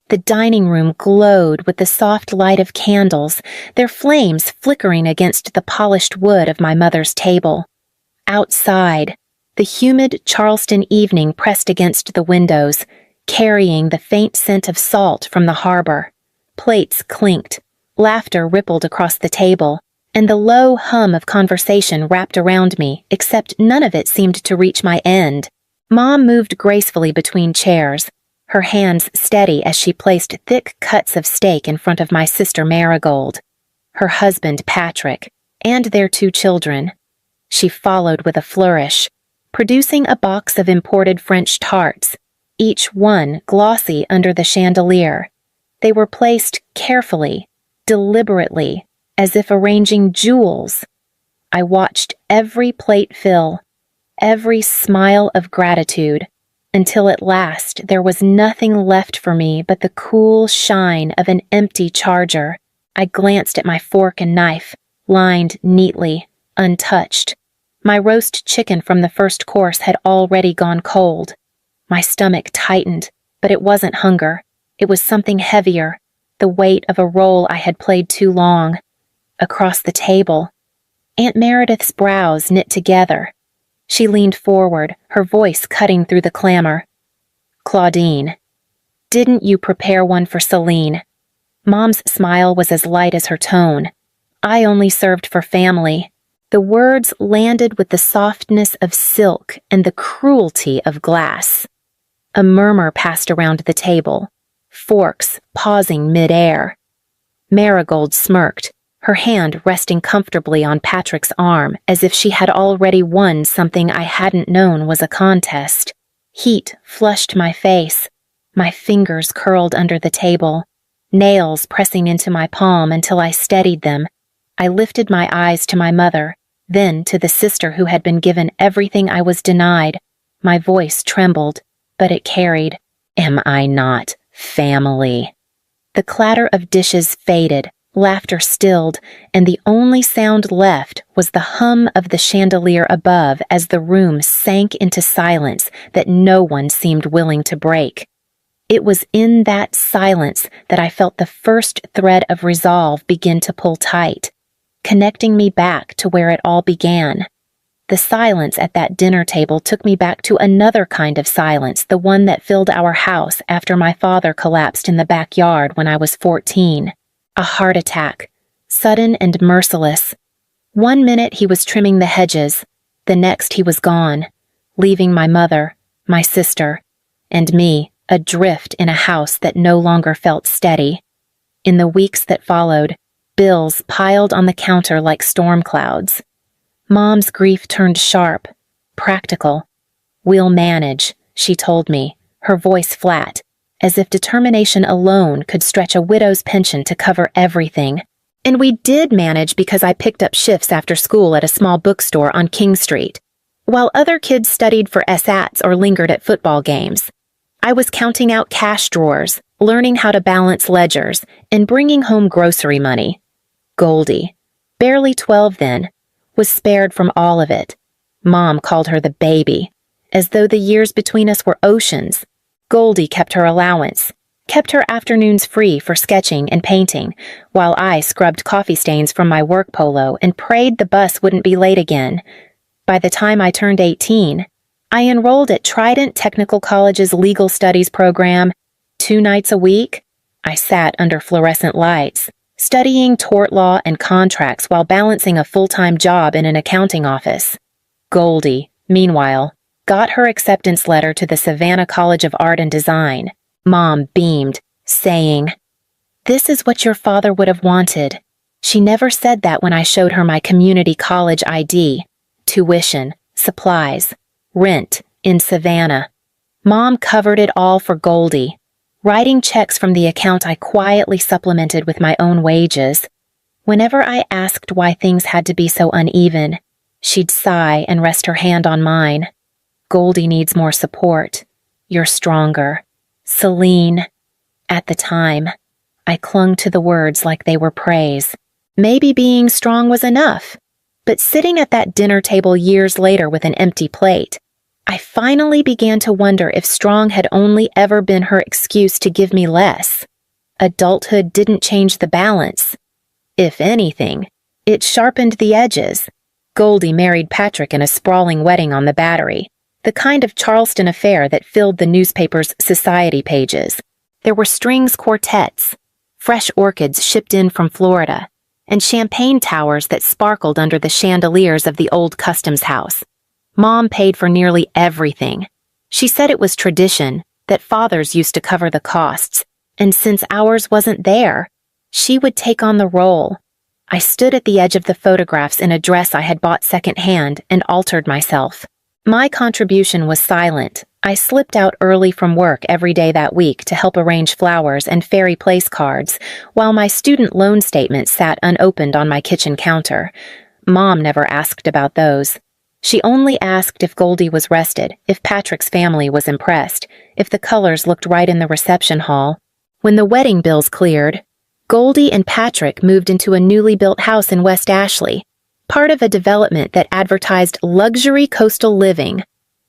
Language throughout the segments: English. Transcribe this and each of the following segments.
The dining room glowed with the soft light of candles, their flames flickering against the polished wood of my mother's table. Outside, the humid Charleston evening pressed against the windows, carrying the faint scent of salt from the harbor. Plates clinked, laughter rippled across the table, and the low hum of conversation wrapped around me, except none of it seemed to reach my end. Mom moved gracefully between chairs, her hands steady as she placed thick cuts of steak in front of my sister Marigold, her husband Patrick, and their 2 children. She followed with a flourish, producing a box of imported French tarts, each one glossy under the chandelier. They were placed carefully, deliberately, as if arranging jewels. I watched every plate fill, every smile of gratitude, until at last there was nothing left for me but the cool shine of an empty charger. I glanced at my fork and knife, lined neatly, untouched. My roast chicken from the first course had already gone cold. My stomach tightened, but it wasn't hunger. It was something heavier, the weight of a role I had played too long. Across the table, Aunt Meredith's brows knit together. She leaned forward, her voice cutting through the clamor. "Claudine, didn't you prepare one for Celine?" Mom's smile was as light as her tone. "I only served for family." The words landed with the softness of silk and the cruelty of glass. A murmur passed around the table, forks pausing mid-air. Marigold smirked, her hand resting comfortably on Patrick's arm as if she had already won something I hadn't known was a contest. Heat flushed my face, my fingers curled under the table, nails pressing into my palm until I steadied them. I lifted my eyes to my mother, then to the sister who had been given everything I was denied. My voice trembled, but it carried. "Am I not family?" The clatter of dishes faded, laughter stilled, and the only sound left was the hum of the chandelier above as the room sank into silence that no one seemed willing to break. It was in that silence that I felt the first thread of resolve begin to pull tight, connecting me back to where it all began. The silence at that dinner table took me back to another kind of silence, the one that filled our house after my father collapsed in the backyard when I was 14. A heart attack, sudden and merciless. One minute he was trimming the hedges, the next he was gone, leaving my mother, my sister, and me adrift in a house that no longer felt steady. In the weeks that followed, bills piled on the counter like storm clouds. Mom's grief turned sharp, practical. "We'll manage," she told me, her voice flat, as if determination alone could stretch a widow's pension to cover everything. And we did manage because I picked up shifts after school at a small bookstore on King Street, while other kids studied for SATs or lingered at football games. I was counting out cash drawers, learning how to balance ledgers, and bringing home grocery money. Goldie, barely 12 then, was spared from all of it. Mom called her the baby, as though the years between us were oceans. Goldie kept her allowance, kept her afternoons free for sketching and painting, while I scrubbed coffee stains from my work polo and prayed the bus wouldn't be late again. By the time I turned 18, I enrolled at Trident Technical College's legal studies program. 2 nights a week, I sat under fluorescent lights, studying tort law and contracts while balancing a full-time job in an accounting office. Goldie, meanwhile, got her acceptance letter to the Savannah College of Art and Design. Mom beamed, saying, "This is what your father would have wanted." She never said that when I showed her my community college ID, tuition, supplies, rent in Savannah. Mom covered it all for Goldie, writing checks from the account I quietly supplemented with my own wages. Whenever I asked why things had to be so uneven, she'd sigh and rest her hand on mine. "Goldie needs more support. You're stronger. Celine." At the time, I clung to the words like they were praise. Maybe being strong was enough, but sitting at that dinner table years later with an empty plate, I finally began to wonder if strong had only ever been her excuse to give me less. Adulthood didn't change the balance. If anything, it sharpened the edges. Goldie married Patrick in a sprawling wedding on the Battery, the kind of Charleston affair that filled the newspaper's society pages. There were strings quartets, fresh orchids shipped in from Florida, and champagne towers that sparkled under the chandeliers of the old customs house. Mom paid for nearly everything. She said it was tradition, that fathers used to cover the costs, and since ours wasn't there, she would take on the role. I stood at the edge of the photographs in a dress I had bought secondhand and altered myself. My contribution was silent. I slipped out early from work every day that week to help arrange flowers and Fairy Place cards, while my student loan statement sat unopened on my kitchen counter. Mom never asked about those. She only asked if Goldie was rested, if Patrick's family was impressed, if the colors looked right in the reception hall. When the wedding bills cleared, Goldie and Patrick moved into a newly built house in West Ashley, part of a development that advertised luxury coastal living.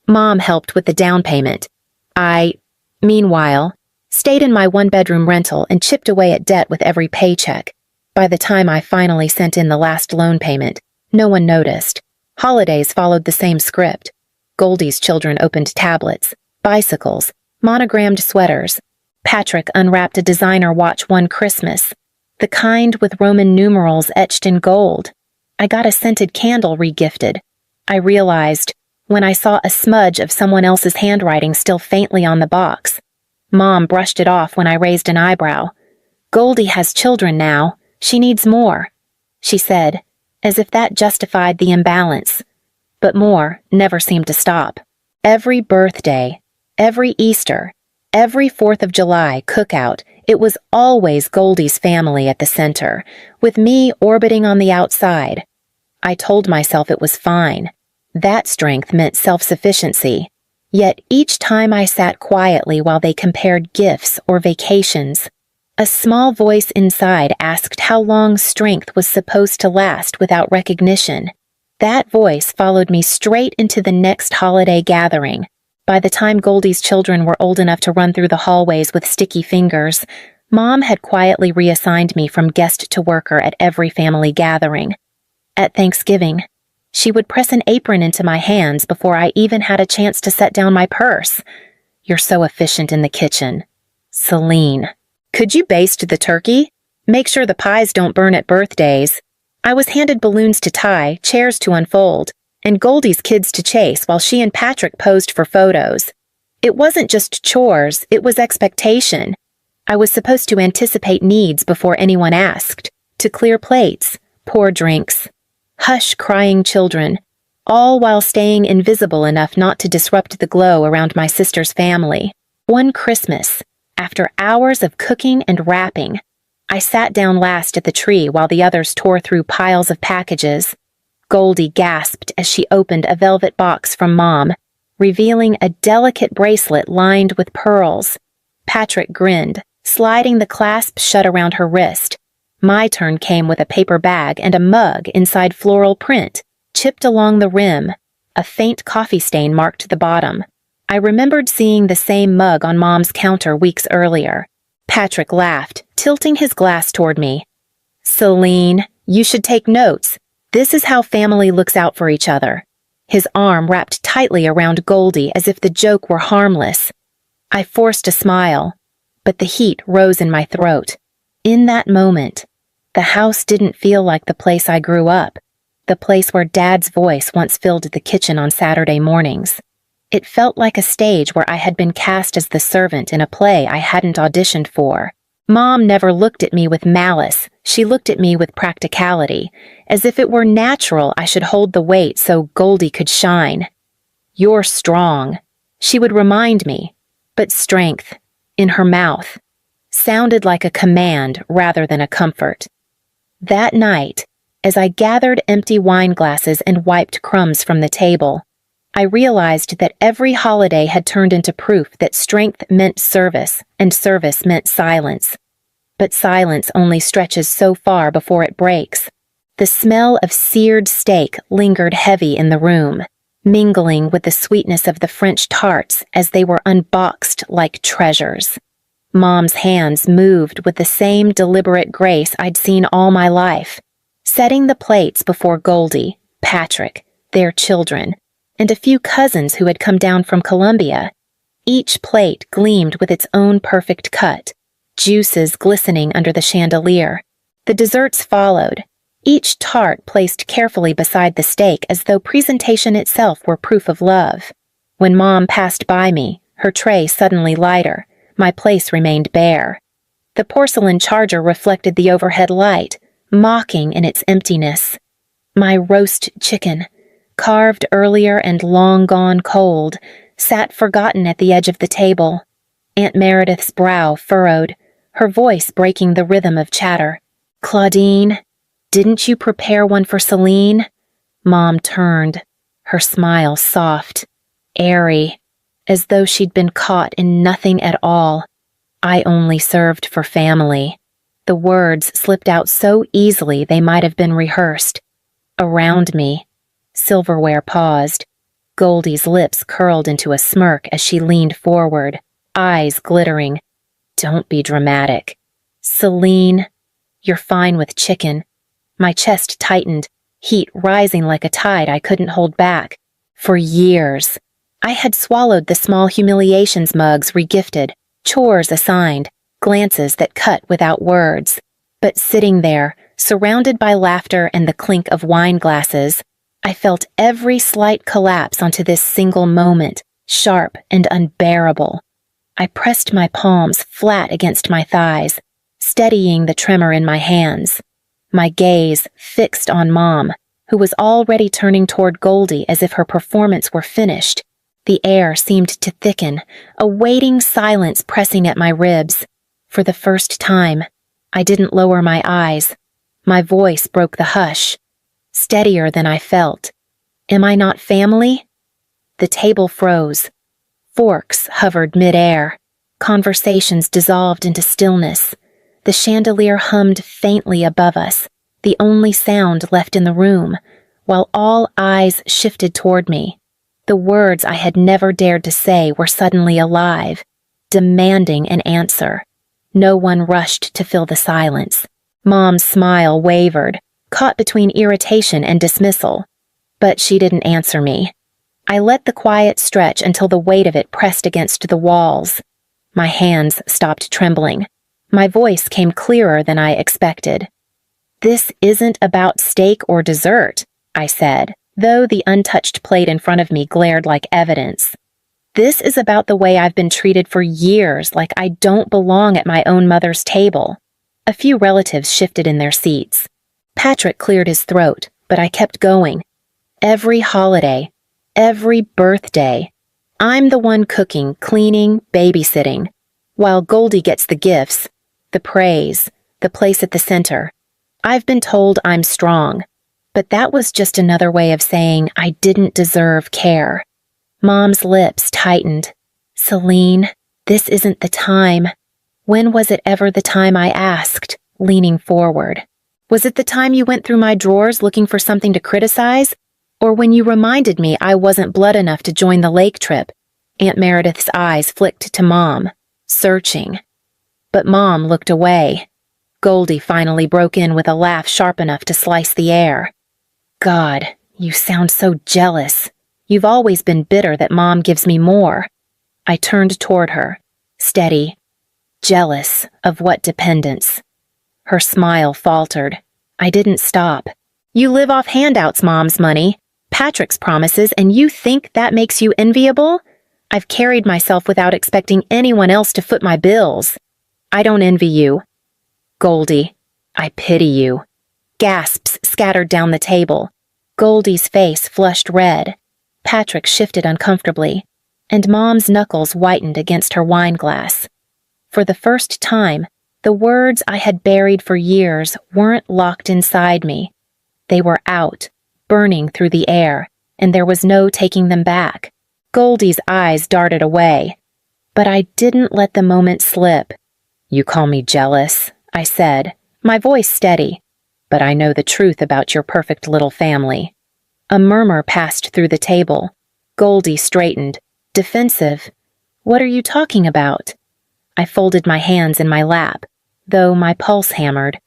Mom helped with the down payment. I, meanwhile, stayed in my one-bedroom rental and chipped away at debt with every paycheck. By the time I finally sent in the last loan payment, no one noticed. Holidays followed the same script. Goldie's children opened tablets, bicycles, monogrammed sweaters. Patrick unwrapped a designer watch one Christmas, the kind with Roman numerals etched in gold. I got a scented candle re-gifted. I realized, when I saw a smudge of someone else's handwriting still faintly on the box. Mom brushed it off when I raised an eyebrow. Goldie has children now. She needs more, she said, as if that justified the imbalance. But more never seemed to stop. Every birthday, every Easter, every 4th of July cookout, it was always Goldie's family at the center, with me orbiting on the outside. I told myself it was fine. That strength meant self-sufficiency. Yet each time I sat quietly while they compared gifts or vacations, a small voice inside asked how long strength was supposed to last without recognition. That voice followed me straight into the next holiday gathering. By the time Goldie's children were old enough to run through the hallways with sticky fingers, Mom had quietly reassigned me from guest to worker at every family gathering. At Thanksgiving, she would press an apron into my hands before I even had a chance to set down my purse. "You're so efficient in the kitchen. Celine. Could you baste the turkey? Make sure the pies don't burn at birthdays." I was handed balloons to tie, chairs to unfold, and Goldie's kids to chase while she and Patrick posed for photos. It wasn't just chores, it was expectation. I was supposed to anticipate needs before anyone asked, to clear plates, pour drinks, hush crying children, all while staying invisible enough not to disrupt the glow around my sister's family. One Christmas, after hours of cooking and wrapping, I sat down last at the tree while the others tore through piles of packages. Goldie gasped as she opened a velvet box from Mom, revealing a delicate bracelet lined with pearls. Patrick grinned, sliding the clasp shut around her wrist. My turn came with a paper bag and a mug inside floral print, chipped along the rim. A faint coffee stain marked the bottom. I remembered seeing the same mug on Mom's counter weeks earlier. Patrick laughed, tilting his glass toward me. "Celine, you should take notes. This is how family looks out for each other." His arm wrapped tightly around Goldie as if the joke were harmless. I forced a smile, but the heat rose in my throat. In that moment, the house didn't feel like the place I grew up, the place where Dad's voice once filled the kitchen on Saturday mornings. It felt like a stage where I had been cast as the servant in a play I hadn't auditioned for. Mom never looked at me with malice. She looked at me with practicality, as if it were natural I should hold the weight so Goldie could shine. "You're strong," she would remind me, but strength, in her mouth, sounded like a command rather than a comfort. That night, as I gathered empty wine glasses and wiped crumbs from the table, I realized that every holiday had turned into proof that strength meant service and service meant silence. But silence only stretches so far before it breaks. The smell of seared steak lingered heavy in the room. mingling with the sweetness of the French tarts as they were unboxed like treasures. Mom's hands moved with the same deliberate grace I'd seen all my life, setting the plates before Goldie, Patrick, their children, and a few cousins who had come down from Columbia. Each plate gleamed with its own perfect cut, juices glistening under the chandelier. The desserts followed, each tart placed carefully beside the steak as though presentation itself were proof of love. When Mom passed by me, her tray suddenly lighter, my place remained bare. The porcelain charger reflected the overhead light, mocking in its emptiness. My roast chicken, carved earlier and long gone cold, sat forgotten at the edge of the table. Aunt Meredith's brow furrowed, her voice breaking the rhythm of chatter. "Claudine, didn't you prepare one for Celine?" Mom turned, her smile soft, airy, as though she'd been caught in nothing at all. "I only served for family." The words slipped out so easily they might have been rehearsed. Around me, silverware paused. Goldie's lips curled into a smirk as she leaned forward, eyes glittering. "Don't be dramatic." "Celine, you're fine with chicken." My chest tightened, heat rising like a tide I couldn't hold back. For years, I had swallowed the small humiliations mugs regifted, chores assigned, glances that cut without words. But sitting there, surrounded by laughter and the clink of wine glasses, I felt every slight collapse onto this single moment, sharp and unbearable. I pressed my palms flat against my thighs, steadying the tremor in my hands. My gaze fixed on Mom, who was already turning toward Goldie as if her performance were finished. The air seemed to thicken, a waiting silence pressing at my ribs. For the first time, I didn't lower my eyes. My voice broke the hush, steadier than I felt. "Am I not family?" The table froze. Forks hovered mid-air. Conversations dissolved into stillness. The chandelier hummed faintly above us, the only sound left in the room, while all eyes shifted toward me. The words I had never dared to say were suddenly alive, demanding an answer. No one rushed to fill the silence. Mom's smile wavered, caught between irritation and dismissal. But she didn't answer me. I let the quiet stretch until the weight of it pressed against the walls. My hands stopped trembling. My voice came clearer than I expected. "This isn't about steak or dessert," I said, though the untouched plate in front of me glared like evidence. "This is about the way I've been treated for years, like I don't belong at my own mother's table." A few relatives shifted in their seats. Patrick cleared his throat, but I kept going. Every holiday, every birthday, I'm the one cooking, cleaning, babysitting, while Goldie gets the gifts, the praise, the place at the center. I've been told I'm strong, but that was just another way of saying I didn't deserve care. Mom's lips tightened. "Celine, this isn't the time." When was it ever the time, I asked, leaning forward. "Was it the time you went through my drawers looking for something to criticize? Or when you reminded me I wasn't blood enough to join the lake trip?" Aunt Meredith's eyes flicked to Mom, searching. But Mom looked away. Goldie finally broke in with a laugh sharp enough to slice the air. "God, you sound so jealous. You've always been bitter that Mom gives me more." I turned toward her, steady. "Jealous of what dependence?" Her smile faltered. I didn't stop. "You live off handouts, Mom's money, Patrick's promises, and you think that makes you enviable? I've carried myself without expecting anyone else to foot my bills. I don't envy you." "Goldie, I pity you." Gasps scattered down the table. Goldie's face flushed red. Patrick shifted uncomfortably, and Mom's knuckles whitened against her wine glass. For the first time, the words I had buried for years weren't locked inside me. They were out, burning through the air, and there was no taking them back. Goldie's eyes darted away, but I didn't let the moment slip. "You call me jealous," I said, my voice steady, "but I know the truth about your perfect little family." A murmur passed through the table, Goldie straightened, defensive. What are you talking about? I folded my hands in my lap, though my pulse hammered.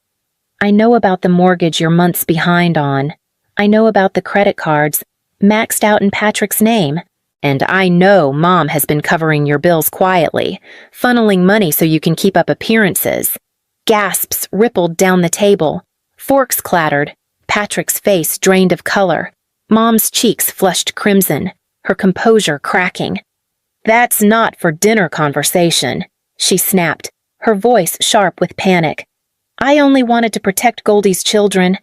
I know about the mortgage you're months behind on. I know about the credit cards, maxed out in Patrick's name. And I know Mom has been covering your bills quietly, funneling money so you can keep up appearances. Gasps rippled down the table. Forks clattered. Patrick's face drained of color. Mom's cheeks flushed crimson, her composure cracking. That's not for dinner conversation, she snapped, her voice sharp with panic. I only wanted to protect Goldie's children.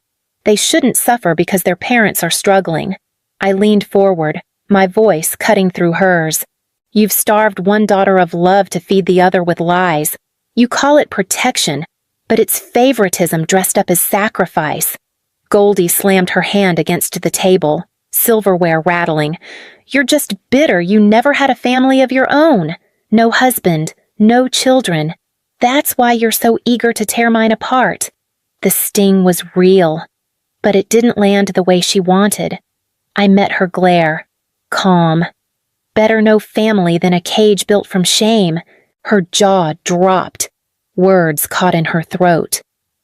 They shouldn't suffer because their parents are struggling. I leaned forward, my voice cutting through hers. You've starved one daughter of love to feed the other with lies. You call it protection, but it's favoritism dressed up as sacrifice. Goldie slammed her hand against the table, silverware rattling. You're just bitter you never had a family of your own. No husband, no children. That's why you're so eager to tear mine apart. The sting was real, but it didn't land the way she wanted. I met her glare. Calm. Better no family than a cage built from shame. Her jaw dropped. Words caught in her throat.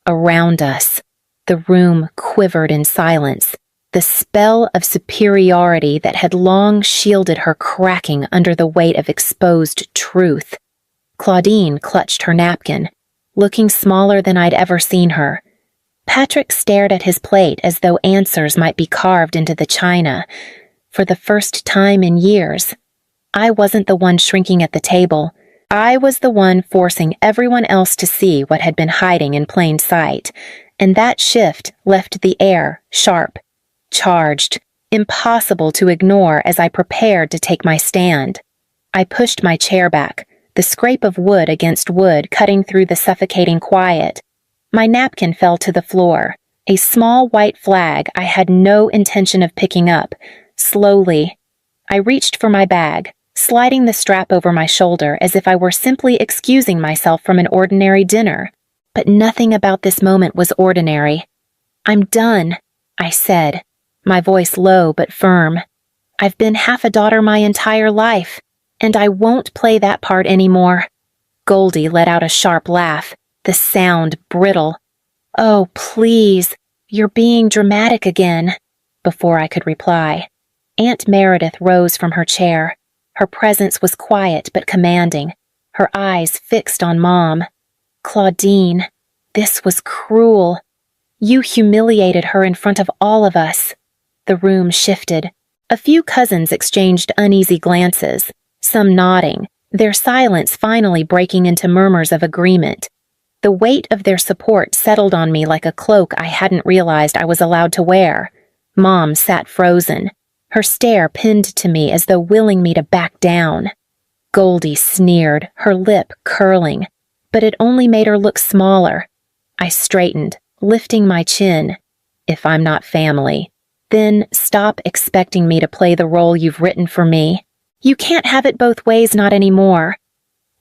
Around us. The room quivered in silence. The spell of superiority that had long shielded her cracking under the weight of exposed truth. Claudine clutched her napkin, looking smaller than I'd ever seen her. Patrick stared at his plate as though answers might be carved into the china. For the first time in years, I wasn't the one shrinking at the table. I was the one forcing everyone else to see what had been hiding in plain sight, and that shift left the air sharp, charged, impossible to ignore as I prepared to take my stand. I pushed my chair back, the scrape of wood against wood cutting through the suffocating quiet. My napkin fell to the floor, a small white flag I had no intention of picking up. Slowly, I reached for my bag, sliding the strap over my shoulder as if I were simply excusing myself from an ordinary dinner. But nothing about this moment was ordinary. I'm done, I said, my voice low but firm. I've been half a daughter my entire life, and I won't play that part anymore. Goldie let out a sharp laugh, the sound brittle. Oh, please, you're being dramatic again. Before I could reply, Aunt Meredith rose from her chair. Her presence was quiet but commanding, her eyes fixed on Mom. Claudine, this was cruel. You humiliated her in front of all of us. The room shifted. A few cousins exchanged uneasy glances, some nodding, their silence finally breaking into murmurs of agreement. The weight of their support settled on me like a cloak I hadn't realized I was allowed to wear. Mom sat frozen, her stare pinned to me as though willing me to back down. Goldie sneered, her lip curling, but it only made her look smaller. I straightened, lifting my chin. If I'm not family, then stop expecting me to play the role you've written for me. You can't have it both ways, not anymore.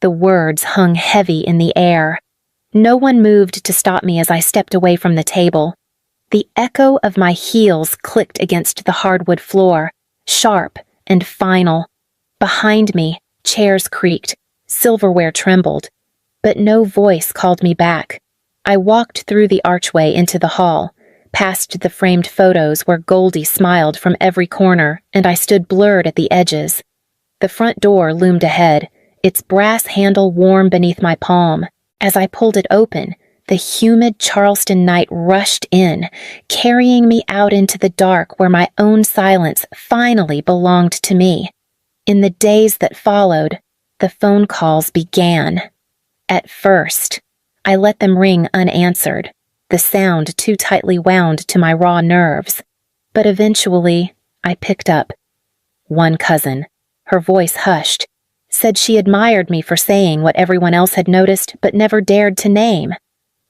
The words hung heavy in the air. No one moved to stop me as I stepped away from the table. The echo of my heels clicked against the hardwood floor, sharp and final. Behind me, chairs creaked, silverware trembled, but no voice called me back. I walked through the archway into the hall, past the framed photos where Goldie smiled from every corner, and I stood blurred at the edges. The front door loomed ahead, its brass handle warm beneath my palm. As I pulled it open, the humid Charleston night rushed in, carrying me out into the dark where my own silence finally belonged to me. In the days that followed, the phone calls began. At first, I let them ring unanswered, the sound too tightly wound to my raw nerves. But eventually, I picked up. One cousin, her voice hushed, said she admired me for saying what everyone else had noticed but never dared to name.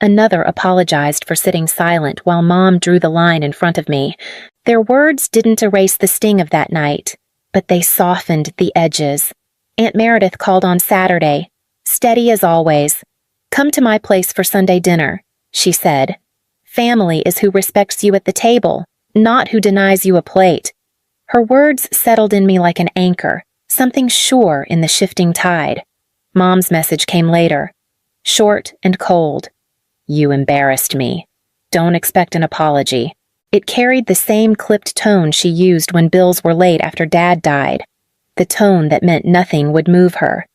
Another apologized for sitting silent while Mom drew the line in front of me. Their words didn't erase the sting of that night, but they softened the edges. Aunt Meredith called on Saturday, steady as always. Come to my place for Sunday dinner, she said. Family is who respects you at the table, not who denies you a plate. Her words settled in me like an anchor, something sure in the shifting tide. Mom's message came later, short and cold. You embarrassed me. Don't expect an apology. It carried the same clipped tone she used when bills were late after Dad died, the tone that meant nothing would move her.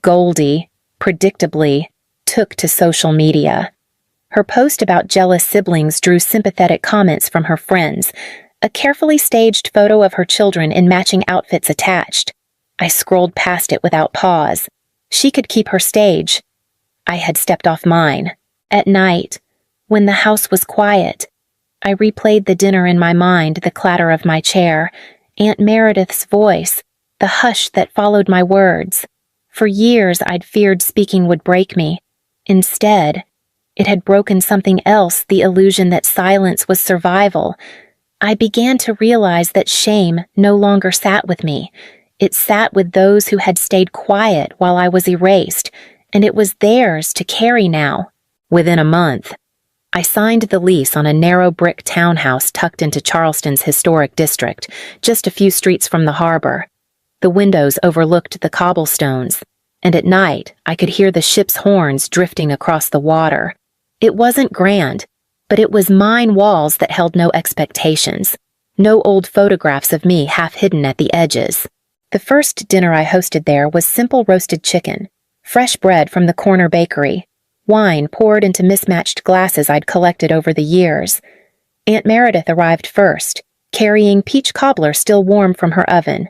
Goldie, predictably, took to social media. Her post about jealous siblings drew sympathetic comments from her friends, a carefully staged photo of her children in matching outfits attached. I scrolled past it without pause. She could keep her stage. I had stepped off mine. At night, when the house was quiet, I replayed the dinner in my mind, the clatter of my chair, Aunt Meredith's voice, the hush that followed my words. For years I'd feared speaking would break me. Instead, it had broken something else, the illusion that silence was survival. I began to realize that shame no longer sat with me. It sat with those who had stayed quiet while I was erased, and it was theirs to carry now. Within a month, I signed the lease on a narrow brick townhouse tucked into Charleston's historic district, just a few streets from the harbor. The windows overlooked the cobblestones, and at night I could hear the ship's horns drifting across the water. It wasn't grand, but it was mine walls that held no expectations, no old photographs of me half hidden at the edges. The first dinner I hosted there was simple roasted chicken, fresh bread from the corner bakery, wine poured into mismatched glasses I'd collected over the years. Aunt Meredith arrived first, carrying peach cobbler still warm from her oven.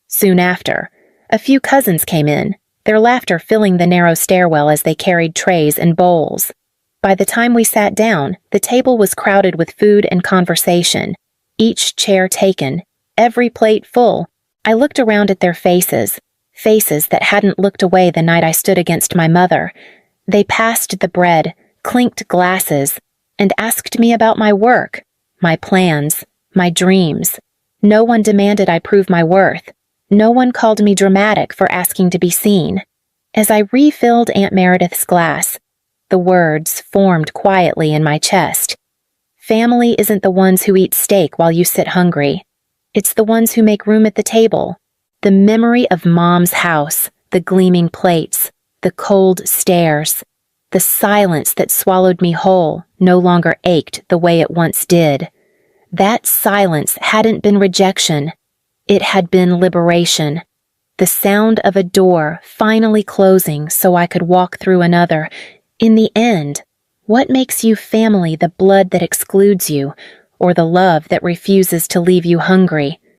Soon after, a few cousins came in, their laughter filling the narrow stairwell as they carried trays and bowls. By the time we sat down, the table was crowded with food and conversation, each chair taken, every plate full. I looked around at their faces that hadn't looked away the night I stood against my mother. They passed the bread, clinked glasses, and asked me about my work, my plans, my dreams. No one demanded I prove my worth. No one called me dramatic for asking to be seen. As I refilled Aunt Meredith's glass, the words formed quietly in my chest. Family isn't the ones who eat steak while you sit hungry. It's the ones who make room at the table. The memory of Mom's house, the gleaming plates, the cold stares, the silence that swallowed me whole no longer ached the way it once did. That silence hadn't been rejection. It had been liberation. The sound of a door finally closing so I could walk through another. In the end, what makes you family, the blood that excludes you, or the love that refuses to leave you hungry?